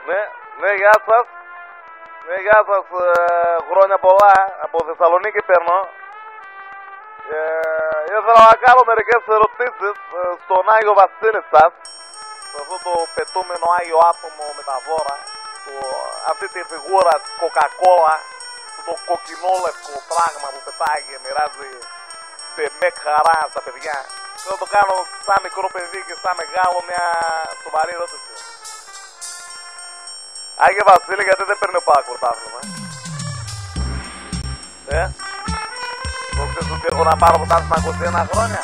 Ναι, γεια σας. Ναι, γεια σας. Χρόνια πολλά. Από Θεσσαλονίκη παίρνω. Ήθελα να κάνω μερικές ερωτήσεις στον Άγιο Βασίλη σας. Σε αυτό το πετούμενο Άγιο άτομο με τα δώρα. Αυτή τη φιγούρα της Coca-Cola. Το κοκκινόλευκο πράγμα που πετάει και μοιράζει σε μεκ χαρά στα παιδιά. Θέλω να το κάνω σαν μικρό παιδί και σαν μεγάλο μια σοβαρή ερώτηση. Άγιε Βασίλη, γιατί δεν παίρνει ο ΠΑΟΚ πρωτάθλημα? Το ξέρεις ότι έχω να πάρω πρωτάθλημα 21 χρόνια?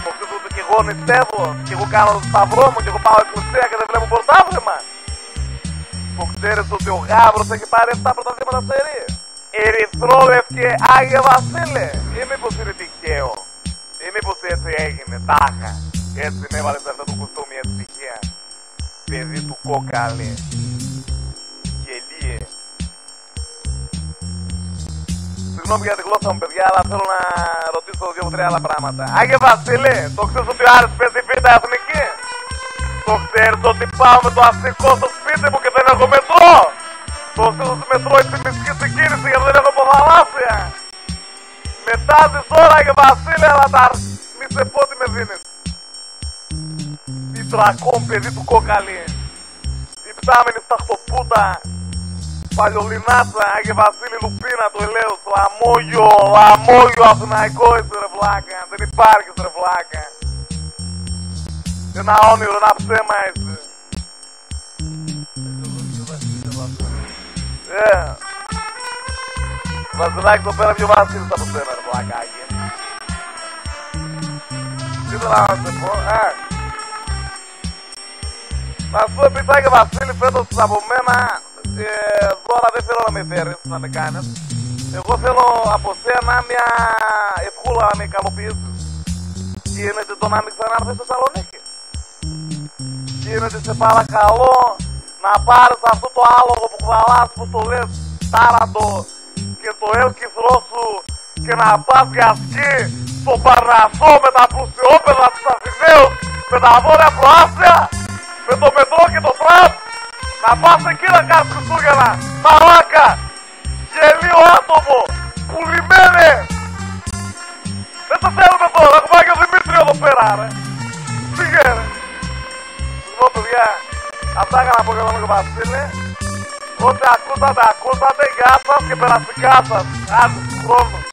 Το ξέρεις ότι και εγώ νηστεύω και εγώ κάνω το σταυρό μου και εγώ πάω εκκλησία και δεν βλέπω πρωτάθλημα? Το ξέρεις ότι ο Γάβρος έχει πάρει 7 πρωταθλήματα σερί? Ερυθρόλευκε Άγιε Βασίλη, ή μήπως είναι τυχαίο? Ή μήπως έτσι έγινε, τάχα? Έτσι με έβαλες αυτό το κουστούμι έτσι τυχαία? Παιδί του κόκαλε. Γελίε. Συγγνώμη για τη γλώσσα μου παιδιά, αλλά θέλω να ρωτήσω 2-3 άλλα πράγματα. Άγιε Βασίλη, το ξέρεις ότι ο Άρης παίζει β' εθνική? Το ξέρεις ότι πάω με το αστικό στο σπίτι μου και δεν έχω μετρό? Το ξέρεις ότι μετρώ η μισική συγκίνηση γιατί δεν έχω ποδαλάσια? Μετά τις ώρα Άγιε Βασίλη, αλλά τα μη σε πω τι με δίνεις. Η τρακόν παιδί του κόκαλη. Η πτάμενη σταχτοπούτα. Παλιολινάτσα, Άγιε Βασίλη Λουπίνα, το ελαίος. Λαμόγιο αθηναϊκό είσαι ρε βλάκα. Δεν υπάρχεις ρε βλάκα. Ένα όνειρο, ένα ψέμα είσαι. Βασιλάκι το πέρα πιο Βασίλης από σένα ρε βλακάκι. Τι θέλω να σε πω, να σου πω επίσης Άγιε Βασίλη, φέτος από μένα δώρα δεν θέλω να με φέρεις, να με κάνεις. Εγώ θέλω από σένα μια ευχούλα να με ικανοποιήσεις. Γίνεται το να μην ξανάρθεις στη Θεσσαλονίκη? Γίνεται σε παρακαλώ να πάρεις αυτό το άλογο που χαλάς, που το λες τάραντο, και το έλκυθρό σου και να πας για σκι στο Παρνασσό με τα πλουσιόπεδα της Αθηναίους, με τα βόρεια προάστια, με το μετρό και το τραμ, να πας εκεί να κάνεις Χριστούγεννα, μαλάκα, γελίο άτομο, πουλημένε. Δεν το θέλουμε τώρα, έχουμε Άγιο Δημήτριο εδώ πέρα ρε. Φύγε ρε. Λοιπόν παιδιά, αυτά έκανα από τον Άγιο Βασίλη. Ό,τι ακούσατε, γεια σας και περαστικά σας. Άντε, χρόνος.